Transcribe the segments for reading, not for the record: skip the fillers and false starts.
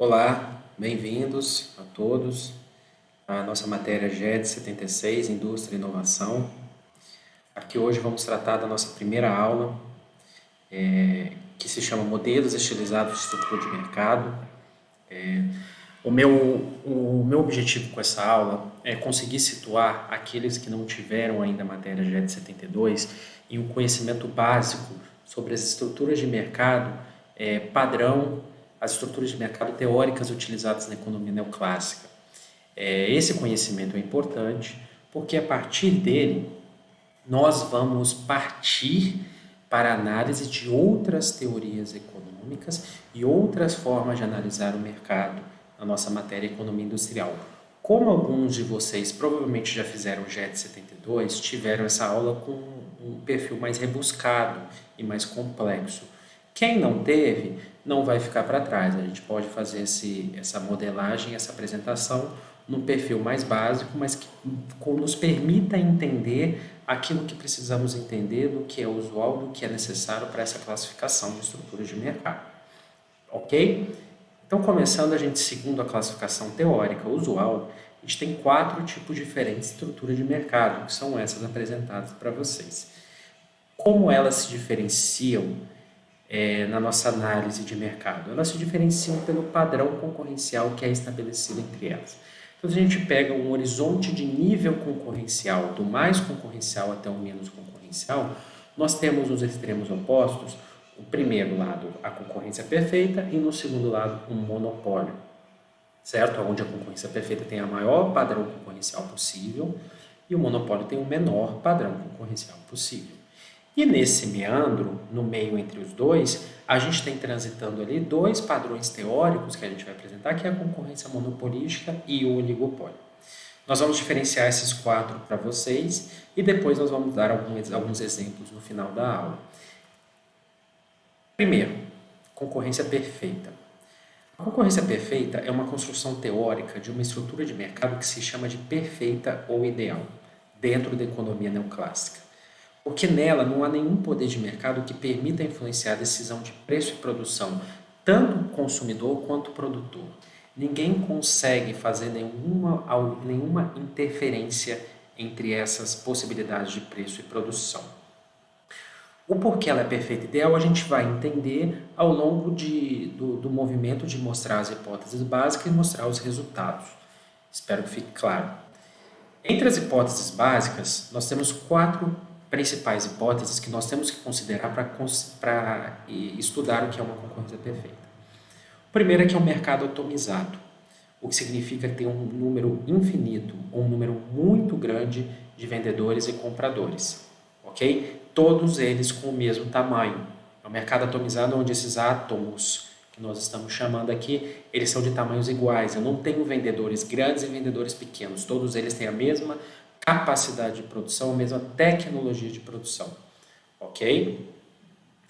Olá, bem-vindos a todos à nossa matéria GED 76, Indústria e Inovação. Aqui hoje vamos tratar da nossa primeira aula, que se chama Modelos Estilizados de Estrutura de Mercado. O meu objetivo com essa aula é conseguir situar aqueles que não tiveram ainda a matéria GED 72 em um conhecimento básico sobre as estruturas de mercado padrão, as estruturas de mercado teóricas utilizadas na economia neoclássica. Esse conhecimento é importante porque a partir dele nós vamos partir para a análise de outras teorias econômicas e outras formas de analisar o mercado na nossa matéria Economia Industrial. Como alguns de vocês provavelmente já fizeram o GED 72, tiveram essa aula com um perfil mais rebuscado e mais complexo. Quem não teve, não vai ficar para trás. A gente pode fazer essa modelagem, essa apresentação num perfil mais básico, mas que nos permita entender aquilo que precisamos entender do que é usual, do que é necessário para essa classificação de estruturas de mercado. Ok? Então, começando, a gente, segundo a classificação teórica usual, a gente tem 4 tipos diferentes de estrutura de mercado, que são essas apresentadas para vocês. Como elas se diferenciam na nossa análise de mercado? Elas se diferenciam pelo padrão concorrencial que é estabelecido entre elas. Então, se a gente pega um horizonte de nível concorrencial, do mais concorrencial até o menos concorrencial, nós temos nos extremos opostos, o primeiro lado, a concorrência perfeita, e no segundo lado, um monopólio, certo? Onde a concorrência perfeita tem a maior padrão concorrencial possível e o monopólio tem o menor padrão concorrencial possível. E nesse meandro, no meio entre os dois, a gente tem transitando ali 2 padrões teóricos que a gente vai apresentar, que é a concorrência monopolística e o oligopólio. Nós vamos diferenciar esses 4 para vocês e depois nós vamos dar alguns exemplos no final da aula. Primeiro, concorrência perfeita. A concorrência perfeita é uma construção teórica de uma estrutura de mercado que se chama de perfeita ou ideal, dentro da economia neoclássica. Porque nela não há nenhum poder de mercado que permita influenciar a decisão de preço e produção, tanto o consumidor quanto o produtor. Ninguém consegue fazer nenhuma interferência entre essas possibilidades de preço e produção. O porquê ela é perfeita e ideal a gente vai entender ao longo do movimento de mostrar as hipóteses básicas e mostrar os resultados. Espero que fique claro. Entre as hipóteses básicas, nós temos 4 principais hipóteses que nós temos que considerar para estudar o que é uma concorrência perfeita. O primeiro é que é um mercado atomizado, o que significa que tem um número infinito ou um número muito grande de vendedores e compradores, ok? Todos eles com o mesmo tamanho. É um mercado atomizado onde esses átomos que nós estamos chamando aqui, eles são de tamanhos iguais. Eu não tenho vendedores grandes e vendedores pequenos, todos eles têm a mesma capacidade de produção, a mesma tecnologia de produção, ok?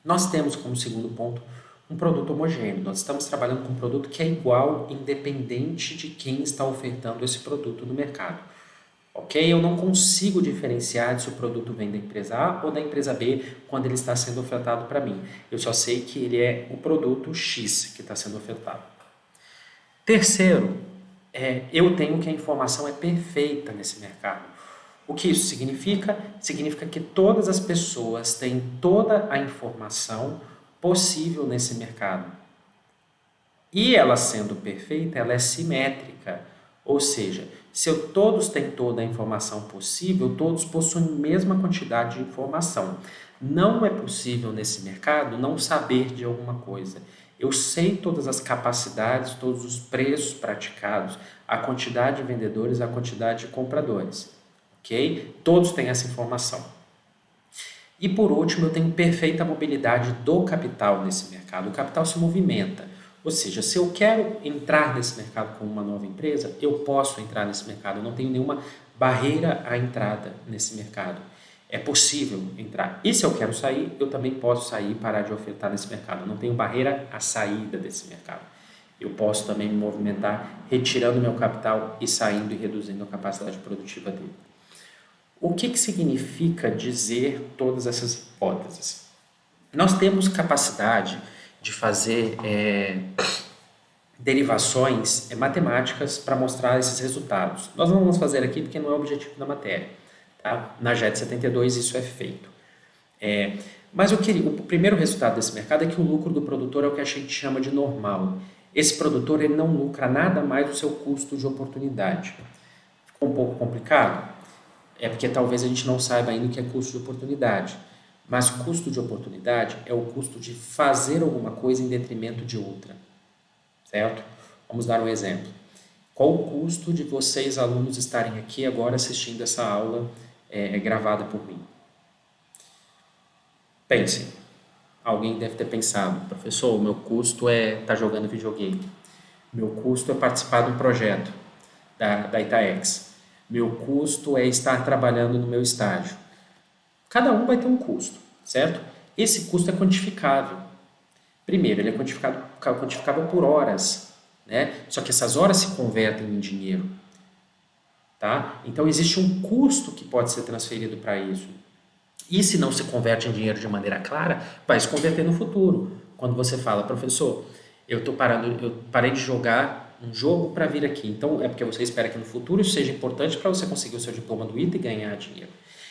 Nós temos como segundo ponto um produto homogêneo. Nós estamos trabalhando com um produto que é igual, independente de quem está ofertando esse produto no mercado, ok? Eu não consigo diferenciar se o produto vem da empresa A ou da empresa B quando ele está sendo ofertado para mim. Eu só sei que ele é o produto X que está sendo ofertado. Terceiro, eu tenho que a informação é perfeita nesse mercado. O que isso significa? Significa que todas as pessoas têm toda a informação possível nesse mercado. E ela sendo perfeita, ela é simétrica. Ou seja, se todos têm toda a informação possível, todos possuem a mesma quantidade de informação. Não é possível nesse mercado não saber de alguma coisa. Eu sei todas as capacidades, todos os preços praticados, a quantidade de vendedores, a quantidade de compradores. Ok? Todos têm essa informação. E por último, eu tenho perfeita mobilidade do capital nesse mercado. O capital se movimenta. Ou seja, se eu quero entrar nesse mercado como uma nova empresa, eu posso entrar nesse mercado. Eu não tenho nenhuma barreira à entrada nesse mercado. É possível entrar. E se eu quero sair, eu também posso sair e parar de ofertar nesse mercado. Eu não tenho barreira à saída desse mercado. Eu posso também me movimentar retirando meu capital e saindo e reduzindo a capacidade produtiva dele. O que significa dizer todas essas hipóteses? Nós temos capacidade de fazer derivações matemáticas para mostrar esses resultados. Nós não vamos fazer aqui porque não é o objetivo da matéria. Tá? Na JET 72 isso é feito. Mas o primeiro resultado desse mercado é que o lucro do produtor é o que a gente chama de normal. Esse produtor ele não lucra nada mais do seu custo de oportunidade. Ficou um pouco complicado? É porque talvez a gente não saiba ainda o que é custo de oportunidade. Mas custo de oportunidade é o custo de fazer alguma coisa em detrimento de outra. Certo? Vamos dar um exemplo. Qual o custo de vocês, alunos, estarem aqui agora assistindo essa aula gravada por mim? Pensem. Alguém deve ter pensado, professor, o meu custo é estar jogando videogame. Meu custo é participar de um projeto da Itaex. Meu custo é estar trabalhando no meu estágio. Cada um vai ter um custo, certo? Esse custo é quantificável. Primeiro, ele é quantificável por horas, né? Só que essas horas se convertem em dinheiro, tá? Então, existe um custo que pode ser transferido para isso. E se não se converte em dinheiro de maneira clara, vai se converter no futuro. Quando você fala, professor, eu parei de jogar um jogo para vir aqui. Então, é porque você espera que no futuro isso seja importante para você conseguir o seu diploma do ITA e ganhar dinheiro.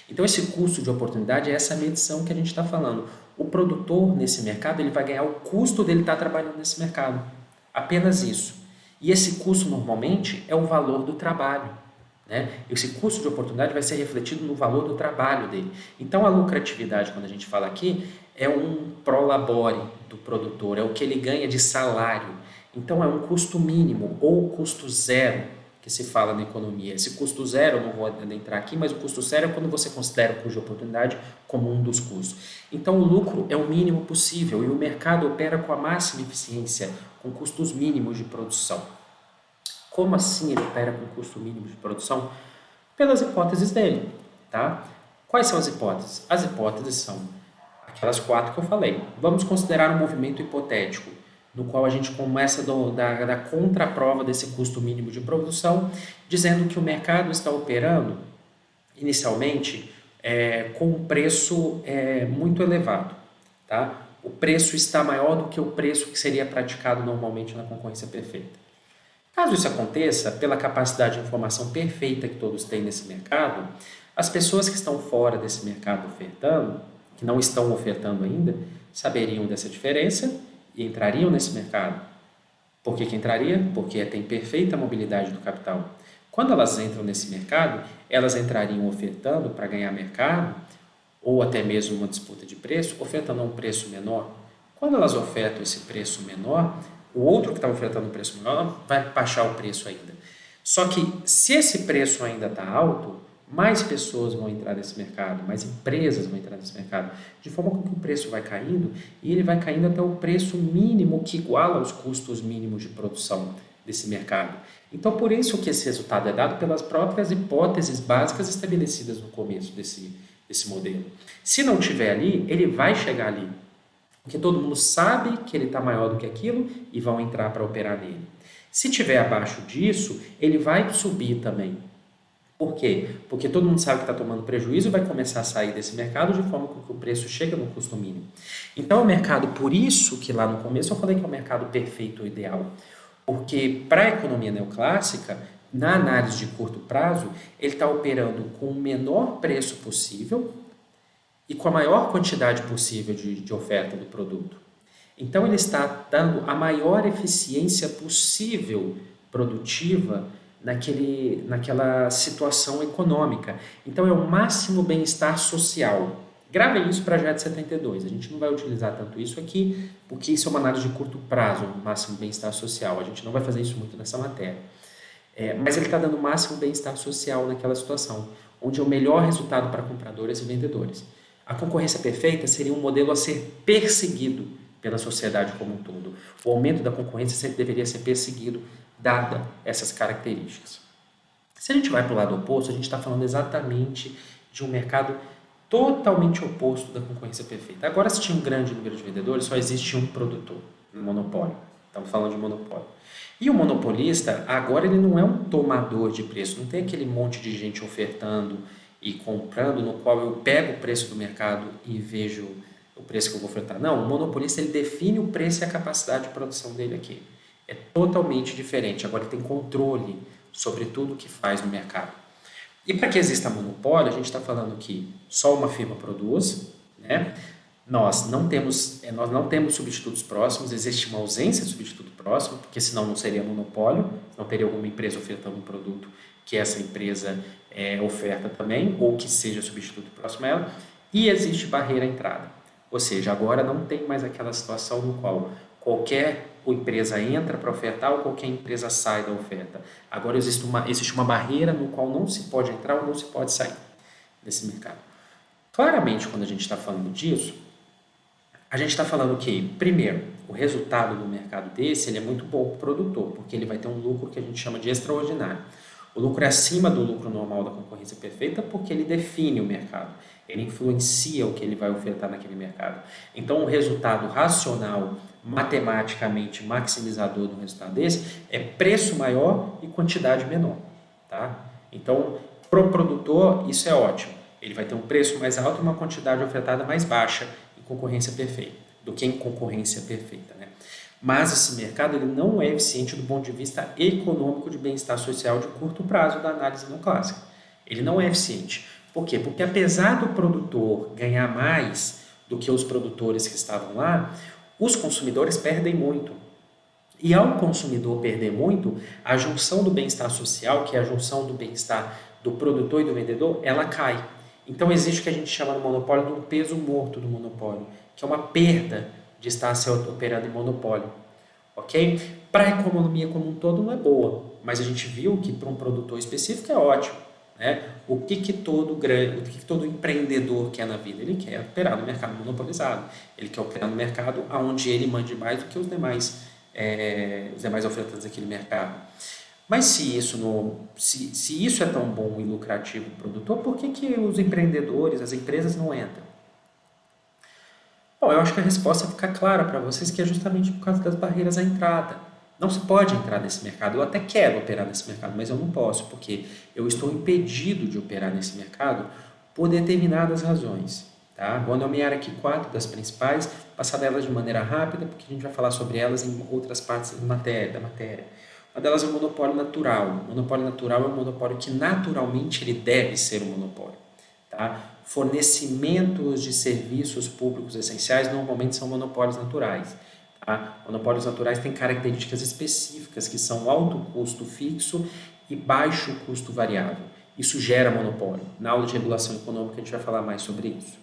Então, esse custo de oportunidade é essa medição que a gente está falando. O produtor nesse mercado ele vai ganhar o custo dele estar trabalhando nesse mercado. Apenas isso. E esse custo, normalmente, é o valor do trabalho. Né? Esse custo de oportunidade vai ser refletido no valor do trabalho dele. Então, a lucratividade, quando a gente fala aqui, é um prolabore do produtor, é o que ele ganha de salário. Então, é um custo mínimo ou custo zero que se fala na economia. Esse custo zero, eu não vou adentrar aqui, mas o custo zero é quando você considera o custo de oportunidade como um dos custos. Então, o lucro é o mínimo possível e o mercado opera com a máxima eficiência, com custos mínimos de produção. Como assim ele opera com custo mínimo de produção? Pelas hipóteses dele, tá? Quais são as hipóteses? As hipóteses são aquelas 4 que eu falei. Vamos considerar um movimento hipotético, no qual a gente começa da contraprova desse custo mínimo de produção, dizendo que o mercado está operando, inicialmente, com um preço muito elevado, tá? O preço está maior do que o preço que seria praticado normalmente na concorrência perfeita. Caso isso aconteça, pela capacidade de informação perfeita que todos têm nesse mercado, as pessoas que estão fora desse mercado ofertando, que não estão ofertando ainda, saberiam dessa diferença e entrariam nesse mercado. Por que entraria? Porque tem perfeita mobilidade do capital. Quando elas entram nesse mercado, elas entrariam ofertando para ganhar mercado, ou até mesmo uma disputa de preço, ofertando a um preço menor. Quando elas ofertam esse preço menor, o outro que está ofertando um preço menor vai baixar o preço ainda. Só que se esse preço ainda está alto, mais pessoas vão entrar nesse mercado, mais empresas vão entrar nesse mercado, de forma que o preço vai caindo e ele vai caindo até o preço mínimo que iguala os custos mínimos de produção desse mercado. Então, por isso que esse resultado é dado pelas próprias hipóteses básicas estabelecidas no começo desse modelo. Se não tiver ali, ele vai chegar ali. Porque todo mundo sabe que ele está maior do que aquilo e vão entrar para operar nele. Se tiver abaixo disso, ele vai subir também. Por quê? Porque todo mundo sabe que está tomando prejuízo e vai começar a sair desse mercado de forma que o preço chega no custo mínimo. Então, o mercado, por isso que lá no começo eu falei que é o mercado perfeito ou ideal. Porque para a economia neoclássica, na análise de curto prazo, ele está operando com o menor preço possível e com a maior quantidade possível de oferta do produto. Então, ele está dando a maior eficiência possível produtiva naquela situação econômica. Então, é o máximo bem-estar social. Gravem isso para a JET 72. A gente não vai utilizar tanto isso aqui, porque isso é uma análise de curto prazo, o máximo bem-estar social. A gente não vai fazer isso muito nessa matéria. Mas ele está dando o máximo bem-estar social naquela situação, onde é o melhor resultado para compradores e vendedores. A concorrência perfeita seria um modelo a ser perseguido pela sociedade como um todo. O aumento da concorrência sempre deveria ser perseguido, dada essas características. Se a gente vai para o lado oposto, a gente está falando exatamente de um mercado totalmente oposto da concorrência perfeita. Agora, se tinha um grande número de vendedores, só existe um produtor, um monopólio. Estamos falando de monopólio. E o monopolista, agora ele não é um tomador de preço, não tem aquele monte de gente ofertando e comprando, no qual eu pego o preço do mercado e vejo o preço que eu vou ofertar. Não, o monopolista ele define o preço e a capacidade de produção dele aqui. É totalmente diferente. Agora ele tem controle sobre tudo que faz no mercado. E para que exista monopólio, a gente está falando que só uma firma produz, né? Nós não temos substitutos próximos, existe uma ausência de substituto próximo, porque senão não seria monopólio, não teria alguma empresa ofertando um produto que essa empresa oferta também, ou que seja substituto próximo a ela, e existe barreira à entrada. Ou seja, agora não tem mais aquela situação no qual qualquer empresa entra para ofertar ou qualquer empresa sai da oferta. Agora existe uma barreira no qual não se pode entrar ou não se pode sair desse mercado. Claramente, quando a gente está falando disso, a gente está falando que, primeiro, o resultado do mercado desse ele é muito bom para o produtor, porque ele vai ter um lucro que a gente chama de extraordinário. O lucro é acima do lucro normal da concorrência perfeita porque ele define o mercado, ele influencia o que ele vai ofertar naquele mercado. Então, o resultado racional, matematicamente maximizador do resultado desse é preço maior e quantidade menor. Tá? Então, para o produtor, isso é ótimo. Ele vai ter um preço mais alto e uma quantidade ofertada mais baixa em concorrência perfeita, do que em concorrência perfeita, né? Mas esse mercado ele não é eficiente do ponto de vista econômico de bem-estar social de curto prazo da análise neoclássica. Ele não é eficiente. Por quê? Porque apesar do produtor ganhar mais do que os produtores que estavam lá, os consumidores perdem muito. E ao consumidor perder muito, a junção do bem-estar social, que é a junção do bem-estar do produtor e do vendedor, ela cai. Então existe o que a gente chama no monopólio de um peso morto do monopólio, que é uma perda de estar se operando em monopólio, ok? Para a economia como um todo não é boa, mas a gente viu que para um produtor específico é ótimo, né? O que todo empreendedor quer na vida? Ele quer operar no mercado monopolizado, ele quer operar no mercado onde ele mande mais do que os demais ofertantes daquele mercado. Mas se isso é tão bom e lucrativo para o produtor, por que os empreendedores, as empresas não entram? Bom, eu acho que a resposta fica clara para vocês que é justamente por causa das barreiras à entrada. Não se pode entrar nesse mercado. Eu até quero operar nesse mercado, mas eu não posso, porque eu estou impedido de operar nesse mercado por determinadas razões. Tá? Vou nomear aqui 4 das principais, passar delas de maneira rápida, porque a gente vai falar sobre elas em outras partes da matéria. Uma delas é o monopólio natural. O monopólio natural é um monopólio que naturalmente ele deve ser um monopólio. Tá? Fornecimentos de serviços públicos essenciais normalmente são monopólios naturais. Tá? Monopólios naturais têm características específicas que são alto custo fixo e baixo custo variável. Isso gera monopólio. Na aula de regulação econômica a gente vai falar mais sobre isso.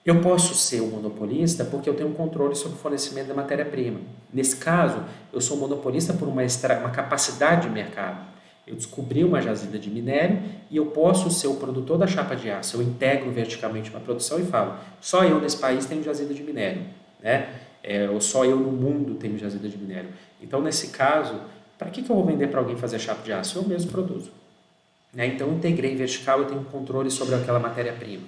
Eu posso ser um monopolista porque eu tenho um controle sobre o fornecimento da matéria-prima. Nesse caso, eu sou monopolista por uma capacidade de mercado. Eu descobri uma jazida de minério e eu posso ser o produtor da chapa de aço. Eu integro verticalmente uma produção e falo, só eu nesse país tenho jazida de minério, né? Ou só eu no mundo tenho jazida de minério. Então, nesse caso, para que eu vou vender para alguém fazer chapa de aço? Eu mesmo produzo. Né? Então, eu integrei vertical, eu tenho controle sobre aquela matéria-prima.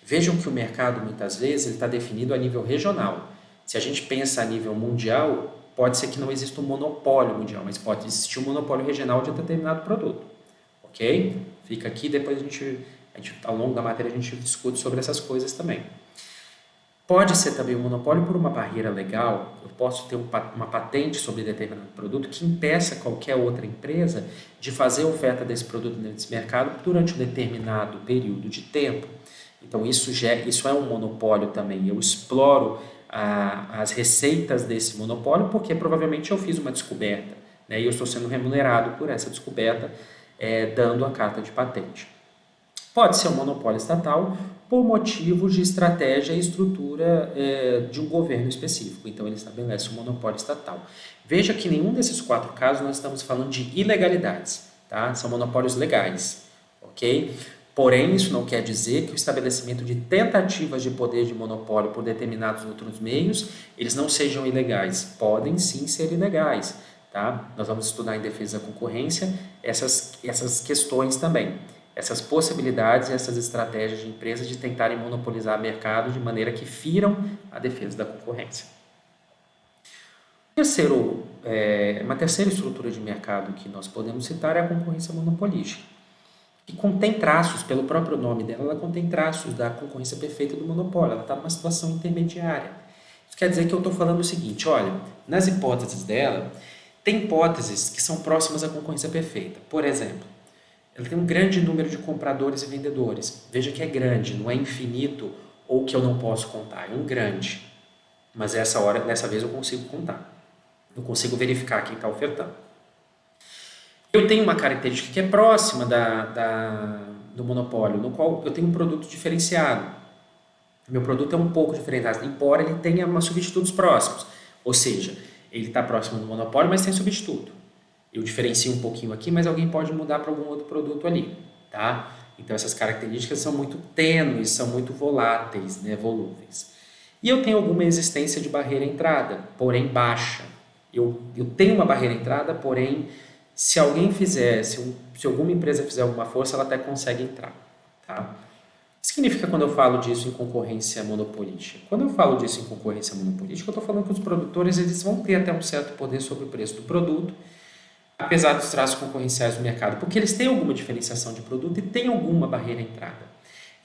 Vejam que o mercado, muitas vezes, está definido a nível regional. Se a gente pensa a nível mundial, pode ser que não exista um monopólio mundial, mas pode existir um monopólio regional de um determinado produto. Ok? Fica aqui, depois a gente, ao longo da matéria, a gente discute sobre essas coisas também. Pode ser também um monopólio por uma barreira legal. Eu posso ter uma patente sobre determinado produto que impeça qualquer outra empresa de fazer oferta desse produto nesse mercado durante um determinado período de tempo. Então, isso é um monopólio também. Eu exploro as receitas desse monopólio porque provavelmente eu fiz uma descoberta, né? E eu estou sendo remunerado por essa descoberta, dando a carta de patente. Pode ser um monopólio estatal por motivos de estratégia e estrutura de um governo específico. Então, ele estabelece um monopólio estatal. Veja que em nenhum desses 4 casos nós estamos falando de ilegalidades. Tá? São monopólios legais. Ok? Porém, isso não quer dizer que o estabelecimento de tentativas de poder de monopólio por determinados outros meios, eles não sejam ilegais. Podem sim ser ilegais. Tá? Nós vamos estudar em defesa da concorrência essas questões também. Essas possibilidades e essas estratégias de empresas de tentarem monopolizar o mercado de maneira que firam a defesa da concorrência. Uma terceira estrutura de mercado que nós podemos citar é a concorrência monopolística, que contém traços, pelo próprio nome dela, ela contém traços da concorrência perfeita do monopólio, ela está numa situação intermediária. Isso quer dizer que eu estou falando o seguinte, olha, nas hipóteses dela, Tem hipóteses que são próximas à concorrência perfeita. Por exemplo, ela tem um grande número de compradores e vendedores. Veja que é grande, não é infinito ou que eu não posso contar, é um grande. Mas dessa vez eu consigo contar. Eu consigo verificar quem está ofertando. Eu tenho uma característica que é próxima do monopólio, no qual eu tenho um produto diferenciado. Meu produto é um pouco diferenciado, embora ele tenha substitutos próximos. Ou seja, ele está próximo do monopólio, mas tem substituto. Eu diferencio um pouquinho aqui, mas alguém pode mudar para algum outro produto ali, tá? Então essas características são muito tênues, são muito voláteis, né, volúveis. E eu tenho alguma existência de barreira à entrada, porém baixa. Eu tenho uma barreira à entrada, porém, se alguém fizer, se alguma empresa fizer alguma força, ela até consegue entrar, tá? O que significa quando eu falo disso em concorrência monopolística? Quando eu falo disso em concorrência monopolística, eu estou falando que os produtores eles vão ter até um certo poder sobre o preço do produto, apesar dos traços concorrenciais do mercado, porque eles têm alguma diferenciação de produto e têm alguma barreira à entrada.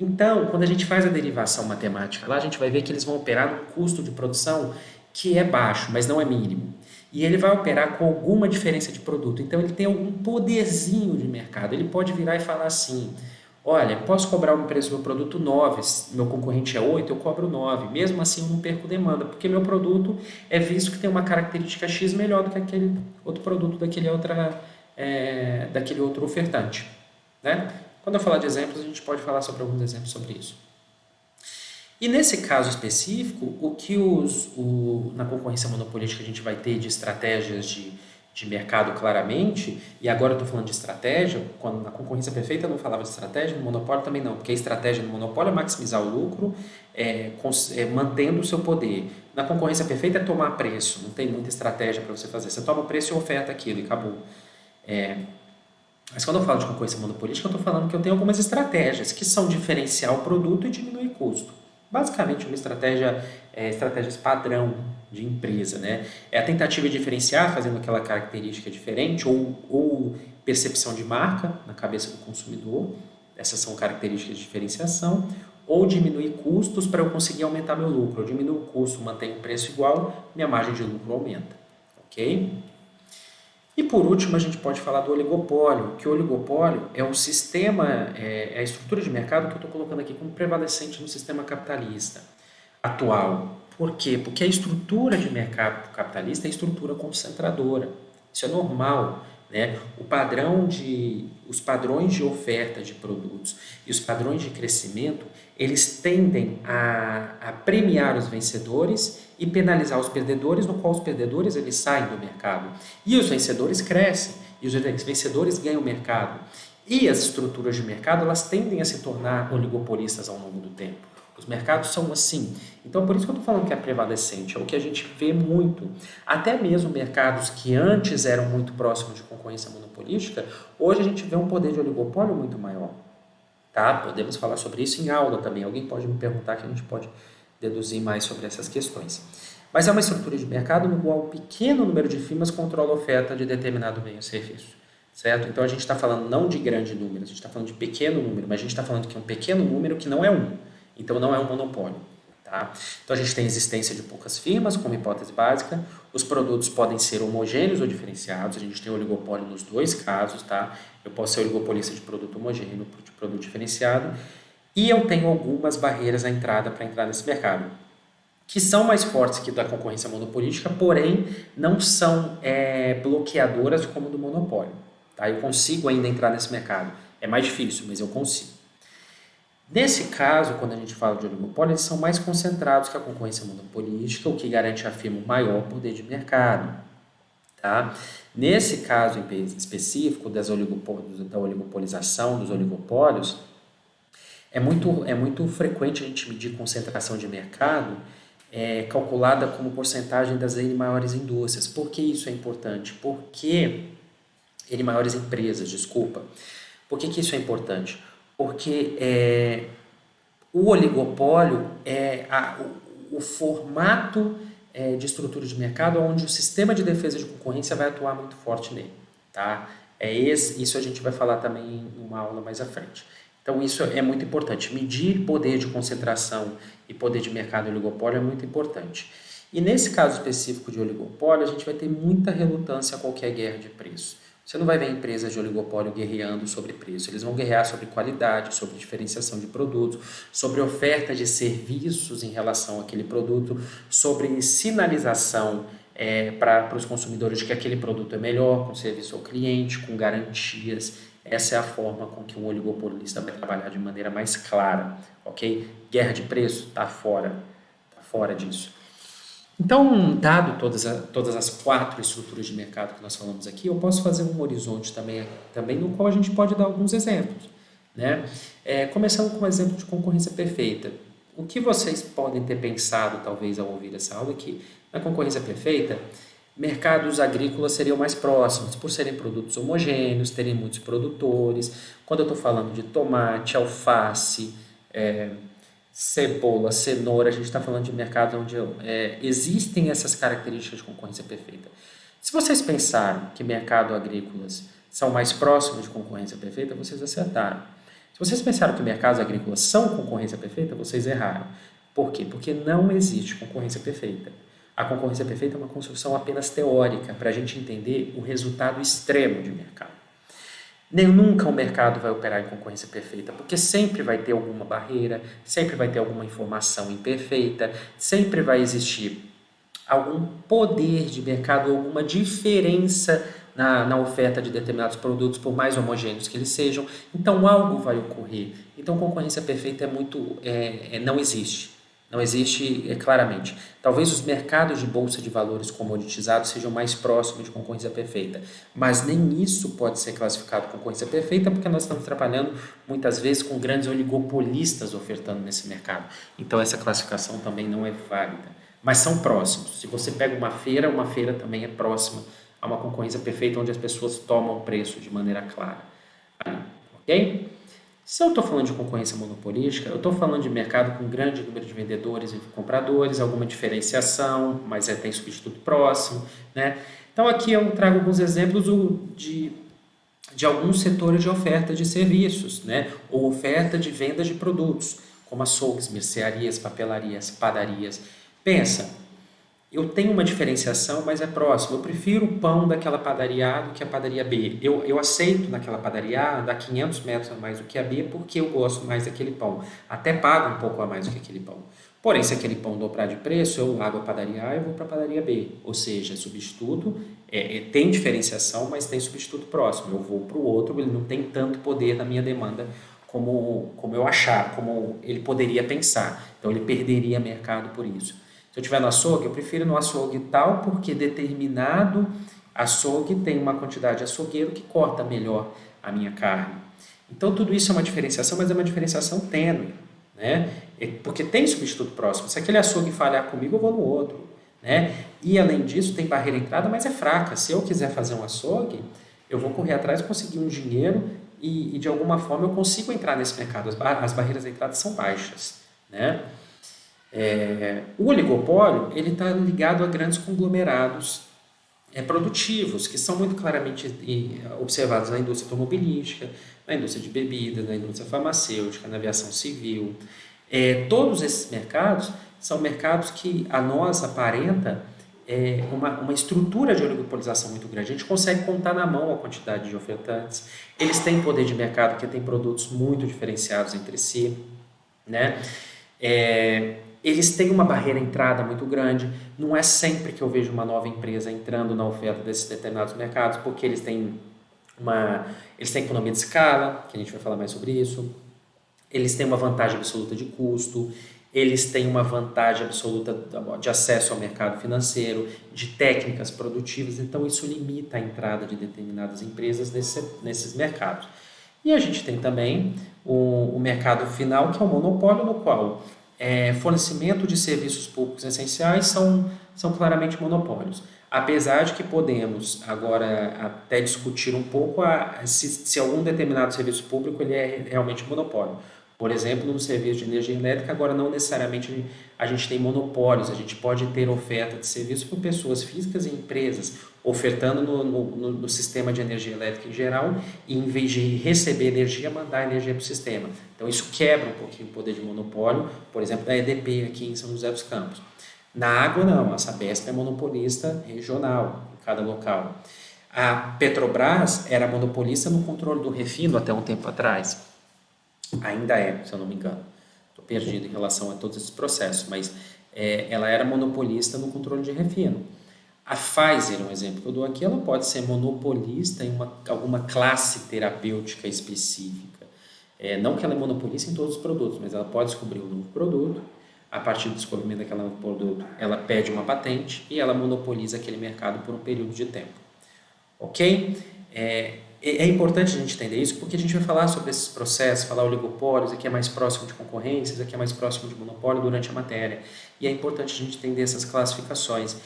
Então, quando a gente faz a derivação matemática lá, a gente vai ver que eles vão operar num custo de produção que é baixo, mas não é mínimo. E ele vai operar com alguma diferença de produto. Então, ele tem algum poderzinho de mercado. Ele pode virar e falar assim, olha, posso cobrar um preço do meu produto 9, meu concorrente é 8, eu cobro 9. Mesmo assim, eu não perco demanda, porque meu produto é visto que tem uma característica X melhor do que aquele outro produto daquele outro ofertante, né? Quando eu falar de exemplos, a gente pode falar sobre alguns exemplos sobre isso. E nesse caso específico, o que na concorrência monopolística a gente vai ter de estratégias de mercado claramente, e agora eu estou falando de estratégia, quando na concorrência perfeita eu não falava de estratégia, no monopólio também não, porque a estratégia no monopólio é maximizar o lucro, mantendo o seu poder. Na concorrência perfeita é tomar preço, não tem muita estratégia para você fazer. Você toma o preço e oferta aquilo e acabou. Mas quando eu falo de concorrência monopolística, eu estou falando que eu tenho algumas estratégias que são diferenciar o produto e diminuir custo. Basicamente, uma estratégias padrão de empresa, né? É a tentativa de diferenciar, fazendo aquela característica diferente, ou percepção de marca na cabeça do consumidor, essas são características de diferenciação, ou diminuir custos para eu conseguir aumentar meu lucro. Eu diminuo o custo, mantenho o preço igual, minha margem de lucro aumenta, ok? E por último, a gente pode falar do oligopólio, que o oligopólio é um sistema, é a estrutura de mercado que eu estou colocando aqui como prevalecente no sistema capitalista atual. Por quê? Porque a estrutura de mercado capitalista é estrutura concentradora. Isso é normal, né? Os padrões de oferta de produtos e os padrões de crescimento, eles tendem a premiar os vencedores e penalizar os perdedores, no qual os perdedores eles saem do mercado. E os vencedores crescem, e os vencedores ganham o mercado. E as estruturas de mercado, elas tendem a se tornar oligopolistas ao longo do tempo. Os mercados são assim. Então, por isso que eu estou falando que é prevalecente, é o que a gente vê muito. Até mesmo mercados que antes eram muito próximos de concorrência monopolística, hoje a gente vê um poder de oligopólio muito maior. Tá? Podemos falar sobre isso em aula também. Alguém pode me perguntar que a gente pode deduzir mais sobre essas questões. Mas é uma estrutura de mercado no qual um pequeno número de firmas controla a oferta de determinado bem ou serviço. Certo? Então a gente está falando não de grande número, a gente está falando de pequeno número, mas a gente está falando que é um pequeno número que não é um. Então não é um monopólio. Tá? Então a gente tem a existência de poucas firmas, como hipótese básica. Os produtos podem ser homogêneos ou diferenciados. A gente tem oligopólio nos dois casos. Tá? Eu posso ser oligopolista de produto homogêneo ou de produto diferenciado. E eu tenho algumas barreiras à entrada para entrar nesse mercado, que são mais fortes que da concorrência monopolística, porém não são bloqueadoras como do monopólio. Tá? Eu consigo ainda entrar nesse mercado. É mais difícil, mas eu consigo. Nesse caso, quando a gente fala de oligopólio, eles são mais concentrados que a concorrência monopolística, o que garante à firma um maior poder de mercado. Tá? Nesse caso específico da oligopolização dos oligopólios, é muito frequente a gente medir concentração de mercado calculada como porcentagem das N maiores indústrias. Por que isso é importante? Porque N maiores empresas, desculpa. Por que isso é importante? Porque o oligopólio é o formato de estrutura de mercado onde o sistema de defesa de concorrência vai atuar muito forte nele. Tá? Isso a gente vai falar também em uma aula mais à frente. Então isso é muito importante. Medir poder de concentração e poder de mercado oligopólio é muito importante. E nesse caso específico de oligopólio, a gente vai ter muita relutância a qualquer guerra de preço. Você não vai ver empresas de oligopólio guerreando sobre preço. Eles vão guerrear sobre qualidade, sobre diferenciação de produtos, sobre oferta de serviços em relação àquele produto, sobre sinalização para os consumidores de que aquele produto é melhor, com serviço ao cliente, com garantias. Essa é a forma com que um oligopolista vai trabalhar de maneira mais clara, ok? Guerra de preço está fora disso. Então, dado todas as 4 estruturas de mercado que nós falamos aqui, eu posso fazer um horizonte também no qual a gente pode dar alguns exemplos, né? Começando com o exemplo de concorrência perfeita. O que vocês podem ter pensado, talvez, ao ouvir essa aula, é que na concorrência perfeita, mercados agrícolas seriam mais próximos, por serem produtos homogêneos, terem muitos produtores. Quando eu estou falando de tomate, alface, cebola, cenoura, a gente está falando de mercado onde existem essas características de concorrência perfeita. Se vocês pensaram que mercados agrícolas são mais próximos de concorrência perfeita, vocês acertaram. Se vocês pensaram que mercados agrícolas são concorrência perfeita, vocês erraram. Por quê? Porque não existe concorrência perfeita. A concorrência perfeita é uma construção apenas teórica para a gente entender o resultado extremo de mercado. Nem nunca o mercado vai operar em concorrência perfeita, porque sempre vai ter alguma barreira, sempre vai ter alguma informação imperfeita, sempre vai existir algum poder de mercado, alguma diferença na oferta de determinados produtos, por mais homogêneos que eles sejam. Então, algo vai ocorrer. Então, concorrência perfeita não existe. Não existe claramente. Talvez os mercados de bolsa de valores comoditizados sejam mais próximos de concorrência perfeita, mas nem isso pode ser classificado como concorrência perfeita, porque nós estamos trabalhando muitas vezes com grandes oligopolistas ofertando nesse mercado. Então essa classificação também não é válida, mas são próximos. Se você pega uma feira também é próxima a uma concorrência perfeita, onde as pessoas tomam preço de maneira clara. Ok? Se eu estou falando de concorrência monopolística, eu estou falando de mercado com grande número de vendedores e compradores, alguma diferenciação, mas tem substituto próximo, né? Então aqui eu trago alguns exemplos de alguns setores de oferta de serviços, né? Ou oferta de venda de produtos, como açougues, mercearias, papelarias, padarias. Pensa, eu tenho uma diferenciação, mas é próximo. Eu prefiro o pão daquela padaria A do que a padaria B. Eu aceito naquela padaria A dar 500 metros a mais do que a B porque eu gosto mais daquele pão. Até pago um pouco a mais do que aquele pão. Porém, se aquele pão dobrar de preço, eu largo a padaria A e vou para a padaria B. Ou seja, substituto, tem diferenciação, mas tem substituto próximo. Eu vou para o outro, ele não tem tanto poder na minha demanda como eu achar, como ele poderia pensar. Então, ele perderia mercado por isso. Se eu estiver no açougue, eu prefiro no açougue tal, porque determinado açougue tem uma quantidade de açougueiro que corta melhor a minha carne. Então, tudo isso é uma diferenciação, mas é uma diferenciação tênue, né? Porque tem substituto próximo. Se aquele açougue falhar comigo, eu vou no outro, né? E, além disso, tem barreira de entrada, mas é fraca. Se eu quiser fazer um açougue, eu vou correr atrás e conseguir um dinheiro e, de alguma forma, eu consigo entrar nesse mercado. As barreiras de entrada são baixas, né? O oligopólio está ligado a grandes conglomerados produtivos, que são muito claramente observados na indústria automobilística, na indústria de bebidas, na indústria farmacêutica, na aviação civil. Todos esses mercados são mercados que a nós aparenta uma estrutura de oligopolização muito grande. A gente consegue contar na mão a quantidade de ofertantes. Eles têm poder de mercado porque têm produtos muito diferenciados entre si, né? Eles têm uma barreira de entrada muito grande. Não é sempre que eu vejo uma nova empresa entrando na oferta desses determinados mercados, porque eles têm economia de escala, que a gente vai falar mais sobre isso. Eles têm uma vantagem absoluta de custo. Eles têm uma vantagem absoluta de acesso ao mercado financeiro, de técnicas produtivas. Então, isso limita a entrada de determinadas empresas nesses mercados. E a gente tem também o mercado final, que é o monopólio, no qual fornecimento de serviços públicos essenciais são claramente monopólios. Apesar de que podemos agora até discutir um pouco se algum determinado serviço público ele é realmente monopólio. Por exemplo, no serviço de energia elétrica, agora não necessariamente a gente tem monopólios, a gente pode ter oferta de serviço por pessoas físicas e empresas, ofertando no sistema de energia elétrica em geral, e em vez de receber energia, mandar energia para o sistema. Então isso quebra um pouquinho o poder de monopólio, por exemplo, da EDP aqui em São José dos Campos. Na água, não. A Sabesp é monopolista regional em cada local. A Petrobras era monopolista no controle do refino até um tempo atrás. Ainda é, se eu não me engano. Estou perdido em relação a todos esses processos, mas ela era monopolista no controle de refino. A Pfizer, um exemplo que eu dou aqui, ela pode ser monopolista em alguma classe terapêutica específica. Não que ela é monopolista em todos os produtos, mas ela pode descobrir um novo produto. A partir do descobrimento daquele novo produto, ela pede uma patente e ela monopoliza aquele mercado por um período de tempo. Ok? É importante a gente entender isso porque a gente vai falar sobre esses processos, falar oligopólios, aqui é mais próximo de concorrências, aqui é mais próximo de monopólio durante a matéria. E é importante a gente entender essas classificações,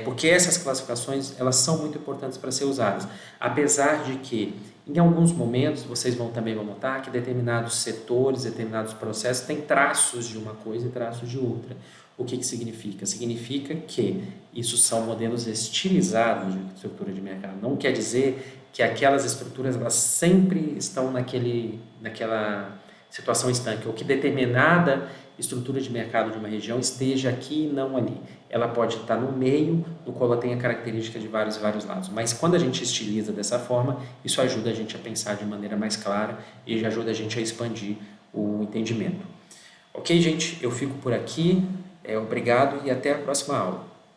porque essas classificações elas são muito importantes para ser usadas. Apesar de que, em alguns momentos, vocês também vão notar que determinados setores, determinados processos têm traços de uma coisa e traços de outra. O que significa? Significa que isso são modelos estilizados de estrutura de mercado. Não quer dizer que aquelas estruturas elas sempre estão naquela situação estanque, ou que determinada estrutura de mercado de uma região esteja aqui e não ali. Ela pode estar no meio, no qual ela tem a característica de vários lados. Mas quando a gente estiliza dessa forma, isso ajuda a gente a pensar de maneira mais clara e ajuda a gente a expandir o entendimento. Ok, gente? Eu fico por aqui. Obrigado e até a próxima aula.